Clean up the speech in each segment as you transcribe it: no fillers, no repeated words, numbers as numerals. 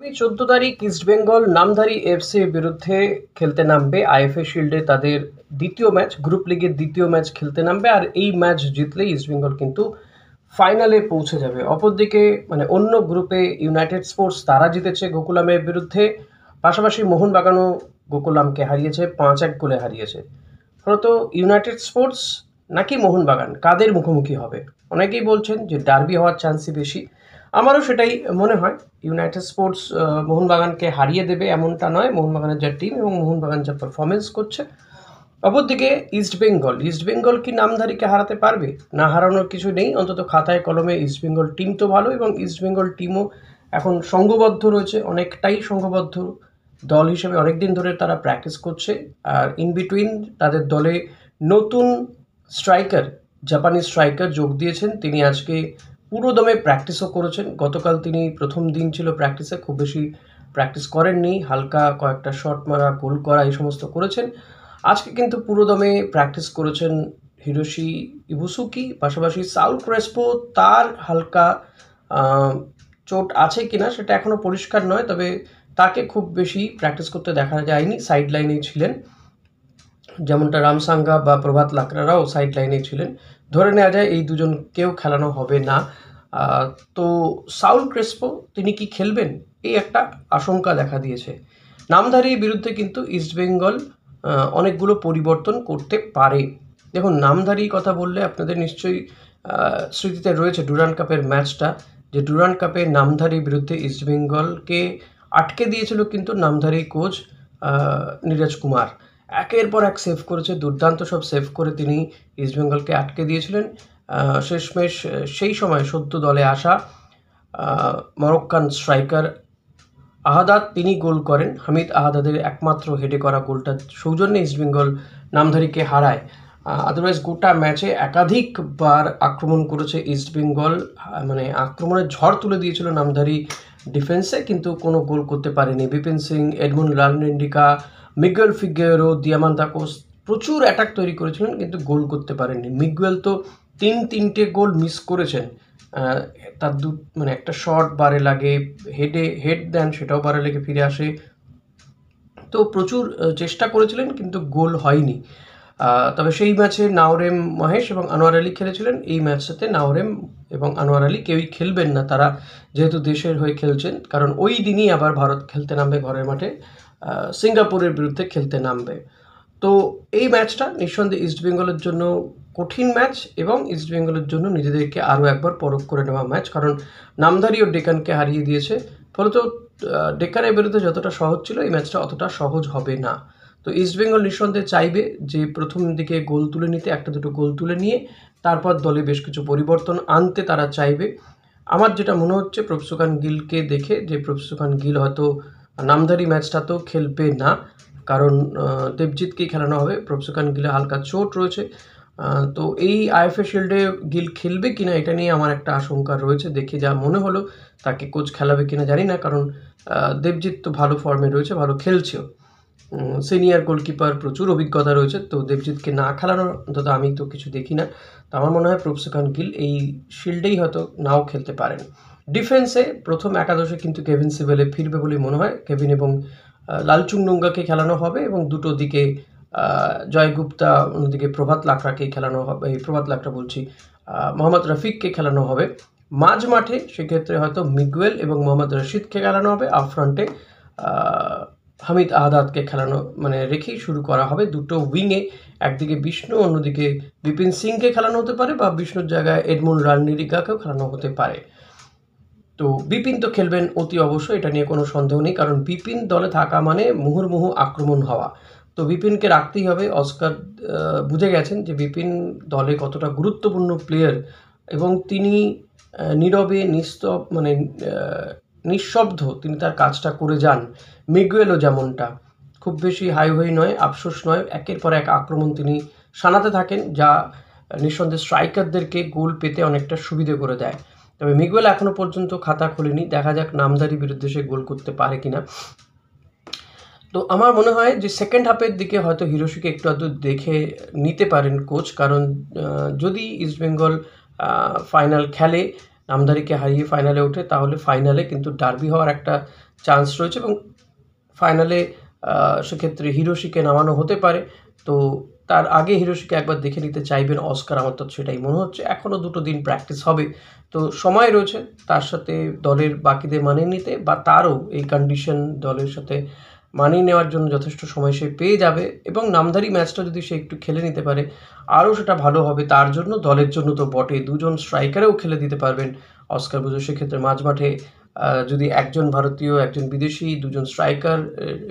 আগামী 14 তারিখ ইস্টবেঙ্গল নামধারী এফসির বিরুদ্ধে খেলতে নামবে আইএফএ শিল্ডে তাদের দ্বিতীয় ম্যাচ, গ্রুপ লিগের দ্বিতীয় ম্যাচ খেলতে নামবে। আর এই ম্যাচ জিতলেই ইস্টবেঙ্গল কিন্তু ফাইনালে পৌঁছে যাবে। অপরদিকে অন্য গ্রুপে ইউনাইটেড স্পোর্টস তারা জিতেছে গোকুলামের বিরুদ্ধে, পাশাপাশি মোহনবাগানও গোকুলামকে হারিয়েছে, 5-1 গোলে হারিয়েছে। ফলত ইউনাইটেড স্পোর্টস নাকি মোহনবাগান কাদের মুখোমুখি হবে? অনেকেই বলছেন যে ডার্বি হওয়ার চান্সই বেশি। আমারও সেটাই মনে হয়। ইউনাইটেড স্পোর্টস মোহনবাগানকে হারিয়ে দেবে এমনটা নয়, মোহনবাগানের যা টিম এবং মোহনবাগান যা পারফরমেন্স করছে। অপরদিকে ইস্টবেঙ্গল কি নামধারীকে হারাতে পারবে? না হারানোর কিছু নেই, অন্তত খাতায় কলমে ইস্টবেঙ্গল টিম তো ভালো এবং ইস্টবেঙ্গল টিমও এখন সংঘবদ্ধ রয়েছে, অনেকটাই সংঘবদ্ধ দল হিসেবে অনেক দিন ধরে তারা প্র্যাকটিস করছে। আর ইন বিটুইন তাদের দলে নতুন স্ট্রাইকার, জাপানি স্ট্রাইকার যোগ দিয়েছেন। তিনি আজকে পুরোদমে প্র্যাকটিসও করেছেন। গতকাল তিনি প্রথম দিন ছিল প্র্যাকটিসে, খুব বেশি প্র্যাকটিস করেননি, হালকা কয়েকটা শট মারা, গোল করা এই সমস্ত করেছেন। আজকে কিন্তু পুরোদমে প্র্যাকটিস করেছেন হিরোশি ইবুসুকি, পাশাপাশি সাউল ক্রেসপো। তার হালকা চোট আছে কিনা সেটা এখনও পরিষ্কার নয়, তবে তাকে খুব বেশি প্র্যাকটিস করতে দেখা যায়নি, সাইড লাইনেই ছিলেন। যেমনটা রামসাঙ্গা বা প্রভাত লাকড়ারাও সাইড লাইনেই ছিলেন। ধরে নেওয়া যায় এই দুজন কেউ খেলানো হবে না। তো সাউল ক্রেসপো তিনি কি খেলবেন, এই একটা আশঙ্কা দেখা দিয়েছে। নামধারীর বিরুদ্ধে কিন্তু ইস্টবেঙ্গল অনেকগুলো পরিবর্তন করতে পারে। দেখুন, নামধারী কথা বললে আপনাদের নিশ্চয়ই স্মৃতিতে রয়েছে ডুরান্ড কাপের ম্যাচটা, যে ডুরান্ড কাপে নামধারীর বিরুদ্ধে ইস্টবেঙ্গলকে আটকে দিয়েছিল কিন্তু নামধারী কোচ নীরজ কুমার। একের পর এক সেভ করেছে, দুর্দান্ত সব সেভ করে তিনি ইস্টবেঙ্গলকে আটকে দিয়েছিলেন। শেষমেশ সেই সময় সদ্য দলে আসা মরক্কান স্ট্রাইকার আহাদাদ তিনি গোল করেন। হামিদ আহাদাদের একমাত্র হেডে করা গোলটা সৌজন্যে ইস্টবেঙ্গল নামধারীকে হারায়। আদারওয়াইজ গোটা ম্যাচে একাধিকবার আক্রমণ করেছে ইস্টবেঙ্গল, আক্রমণের ঝড় তুলে দিয়েছিল নামধারী ডিফেন্সে, কিন্তু কোনো গোল করতে পারেনি। Bipin Singh, Edmund Lalrindika, Miguel Figueroa, Diamantakos প্রচুর অ্যাটাক তৈরি করেছিলেন, কিন্তু গোল করতে পারেননি। মিগুয়েল তো তিনটে গোল মিস করেছেন। তার একটা শট বারে লাগে, হেড দেন, সেটাও বারে লেগে ফিরে আসে। তো প্রচুর চেষ্টা করেছিলেন কিন্তু গোল হয়নি। তবে সেই ম্যাচে নাওরেম মহেশ এবং আনোয়ার আলী খেলেছিলেন। এই ম্যাচটাতে নাওরেম এবং আনোয়ার আলী কেউই খেলবেন না, তারা যেহেতু দেশের হয়ে খেলছেন, কারণ ওই দিনই আবার ভারত খেলতে নামবে ঘরের মাঠে, সিঙ্গাপুরের বিরুদ্ধে খেলতে নামবে। তো এই ম্যাচটা নিঃসন্দেহে ইস্টবেঙ্গলের জন্য কঠিন ম্যাচ এবং ইস্টবেঙ্গলের জন্য নিজেদেরকে আরও একবার পরখ করে নেওয়া ম্যাচ, কারণ নামধারী ও ডেকানকে হারিয়ে দিয়েছে। ফলত ডেকানের বিরুদ্ধে যতটা সহজ ছিল এই ম্যাচটা অতটা সহজ হবে না। তো ইস্টবেঙ্গল নিঃসন্দেহে চাইবে যে প্রথম দিকে গোল তুলে নিতে, একটা দুটো গোল তুলে নিয়ে তারপর দলে বেশ কিছু পরিবর্তন আনতে তারা চাইবে। আমার যেটা মনে হচ্ছে প্রভসুখান গিলকে দেখে, যে প্রভসুখান গিল হয়তো নামধারী ম্যাচটা তো খেলবে না, কারণ দেবজিৎকেই খেলানো হবে। প্রভসুখান গিলে হালকা চোট রয়েছে। তো এই আইএফএ শিল্ডে গিল খেলবে কিনা এটা নিয়ে আমার একটা আশঙ্কা রয়েছে। দেখে যা মনে হলো, তাকে কোচ খেলাবে কিনা জানি না, কারণ দেবজিৎ তো ভালো ফর্মে রয়েছে, ভালো খেলছেও। সিনিয়র গোলকিপার, প্রচুর অভিজ্ঞতা রয়েছে। তো দেবজিৎকে না খেলানোর অন্তত আমি তো কিছু দেখি না। তো আমার মনে হয় প্রভসুখান গিল এই শিল্ডেই হয়তো নাও খেলতে পারেন। ডিফেন্সে প্রথম একাদশে কিন্তু কেভিন সিভেলে ফিরবে বলেই মনে হয়। কেভিন এবং লালচুংডুঙ্গাকে খেলানো হবে এবং দুটো দিকে জয় গুপ্তা, অন্যদিকে প্রভাত লাকড়াকে খেলানো হবে। প্রভাত লাকড়া বলছি, মোহাম্মদ রফিককে খেলানো হবে। মাঝ মাঠে সেক্ষেত্রে হয়তো মিগুয়েল এবং মোহাম্মদ রশিদকে খেলানো হবে। আপ ফ্রন্টে হামিদ আহাদাদকে খেলানো রেখেই শুরু করা হবে। দুটো উইংয়ে একদিকে বিষ্ণু, অন্যদিকে বিপিন সিংকে খেলানো হতে পারে, বা বিষ্ণুর জায়গায় এডমুন্ড লালনেন্ডিকাকেও খেলানো হতে পারে। তো বিপিন তো খেলবেন অতি অবশ্যই, এটা নিয়ে কোনো সন্দেহ নেই, কারণ বিপিন দলে থাকা মানে মুহুর্মুহু আক্রমণ হওয়া। তো বিপিনকে রাখতেই হবে। অস্কার বুঝে গেছেন যে বিপিন দলে কতটা গুরুত্বপূর্ণ প্লেয়ার, এবং তিনি নীরবে নিঃশব্দ তিনি তার কাজটা করে যান। মিগুয়েলও যেমনটা, খুব বেশি হাই হই নয়, আফসোস নয়, একের পর এক আক্রমণ তিনি সানাতে থাকেন, যা নিঃসন্দেহে স্ট্রাইকারদেরকে গোল পেতে অনেকটা সুবিধে করে দেয়। তবে মিগুয়েল এখনো পর্যন্ত খাতা খোলেনি, দেখা যাক নামধারী বিরুদ্ধে সে গোল করতে পারে কিনা। তো আমার মনে হয় যে সেকেন্ড হাফের দিকে হয়তো হিরোশিকে একটু আধটু দেখে নিতে পারেন কোচ, কারণ যদি ইস্টবেঙ্গল ফাইনাল খেলে, নামধারীকে হারিয়ে ফাইনালে ওঠে, তাহলে ফাইনালে কিন্তু ডার্বি হওয়ার একটা চান্স রয়েছে এবং ফাইনালে সেক্ষেত্রে হিরোশিকে নামানো হতে পারে। তো তার আগে হিরোশিকে একবার দেখে নিতে চাইবেন অস্কার, আমার তো সেটাই মনে হচ্ছে। এখনও 2 দিন প্র্যাকটিস হবে, তো সময় রয়েছে তার সাথে দলের বাকিদের মানিয়ে নিতে, বা তারও এই কন্ডিশন দলের সাথে মানিয়ে নেওয়ার জন্য যথেষ্ট সময় সে পেয়ে যাবে এবং নামধারী ম্যাচটা যদি সে একটু খেলে নিতে পারে আরও সেটা ভালো হবে তার জন্য, দলের জন্য তো বটে। 2 জন স্ট্রাইকারেও খেলে দিতে পারবেন অস্কার ব্রুজো। সেক্ষেত্রে মাঝমাঠে যদি একজন ভারতীয়, একজন বিদেশি, 2 জন স্ট্রাইকার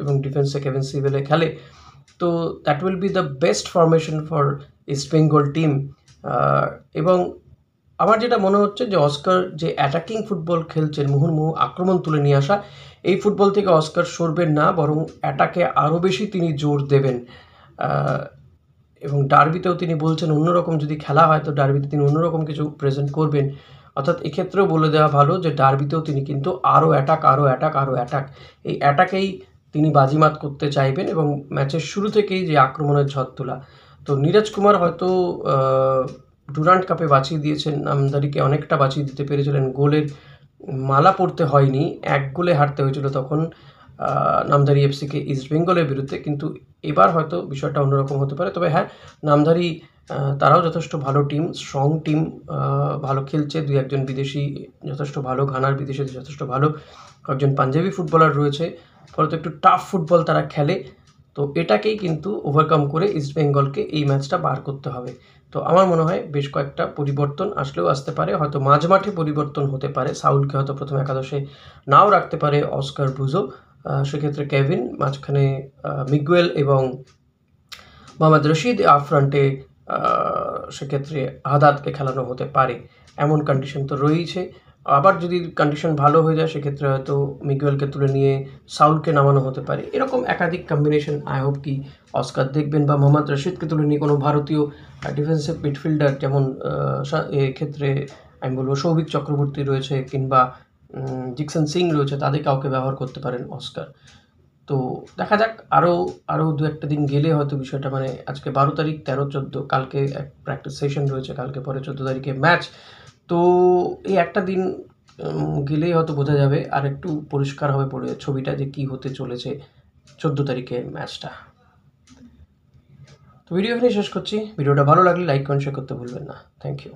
এবং ডিফেন্সে কেভিন সিভেলে খেলে, তো that will be the best formation for east Bengal team. এবং আমার যেটা মনে হচ্ছে যে অস্কার যে অ্যাটাকিং ফুটবল খেলছেন, মুহুর্মুহু আক্রমণ তুলে নিয়ে আসা, এই ফুটবল থেকে অস্কার সরবেন না, বরং অ্যাটাকে আরও বেশি তিনি জোর দেবেন। এবং ডার্বিতেও তিনি বলছেন অন্যরকম যদি খেলা হয় তো ডার্বিতে তিনি অন্যরকম কিছু প্রেজেন্ট করবেন। অর্থাৎ এক্ষেত্রেও বলে দেওয়া ভালো যে ডার্বিতেও তিনি কিন্তু আরও অ্যাটাক, এই অ্যাটাকেই তিনি বাজিমাত করতে চাইবেন এবং ম্যাচের শুরু থেকেই যে আক্রমণের ঝড় তোলা। তো নীরজ কুমার হয়তো ডুরান্ড কাপে বাঁচিয়ে দিয়েছেন, নামধারীকে অনেকটা বাঁচিয়ে দিতে পেরেছিলেন, গোলের মালা পড়তে হয়নি, 1 গোলে হারতে হয়েছিল তখন নামধারী এফসিকে ইস্ট বেঙ্গলের বিরুদ্ধে। কিন্তু এবার হয়তো বিষয়টা অন্যরকম হতে পারে। তবে হ্যাঁ, নামধারী তারাও যথেষ্ট ভালো টিম, স্ট্রং টিম, ভালো খেলছে। 2-1 বিদেশি যথেষ্ট ভালো, ঘানার বিদেশিদের যথেষ্ট ভালো, কয়েকজন পাঞ্জাবি ফুটবলার রয়েছে, ফলত একটু টাফ ফুটবল তারা খেলে। তো এটাকেই কিন্তু ওভারকাম করে ইস্ট বেঙ্গলকে এই ম্যাচটা বার করতে হবে। তো আমার মনে হয় বেশ কয়েকটা পরিবর্তন আসলেও আসতে পারে, হয়তো মাঝমাঠে পরিবর্তন হতে পারে, সাউলকে হয়তো প্রথম একাদশে নাও রাখতে পারে অস্কার ব্রুজো। সেক্ষেত্রে কেভিন, মাঝখানে মিগুয়েল এবং মোহাম্মদ রশিদ, আপ ফ্রন্টে সেক্ষেত্রে হাদাদকে খেলানো হতে পারে, এমন কন্ডিশন তো রয়েইছে। আবার যদি কন্ডিশন ভালো হয়ে যায় সেক্ষেত্রে হয়তো মিগুয়েলকে তুলে নিয়ে সাউলকে নামানো হতে পারে। এরকম একাধিক কম্বিনেশন আই হোপ কি অস্কার দেখবেন, বা মোহাম্মদ রশিদকে তুলে নিয়ে কোনো ভারতীয় ডিফেন্সিভ মিডফিল্ডার, যেমন এক্ষেত্রে আমি বলবো সৌভিক চক্রবর্তী রয়েছে কিংবা জিকসন সিং রয়েছে, তাদের কাউকে ব্যবহার করতে পারেন অস্কার। তো দেখা যাক, আরও 2-1 দিন গেলে হয়তো বিষয়টা, মানে আজকে 12 তারিখ, 13-14 কালকে এক প্র্যাকটিস সেশন রয়েছে, কালকে পরে 14 তারিখে ম্যাচ। তো এই একটা দিন গেলেই হয়তো বোঝা যাবে, আর একটু পরিষ্কার হবে পড়ে ছবিটা যে কী হতে চলেছে 14 তারিখের ম্যাচটা। তো ভিডিও এখানে শেষ করছি। ভিডিওটা ভালো লাগলে লাইক কমেন্ট শেয়ার করতে ভুলবেন না। Thank you.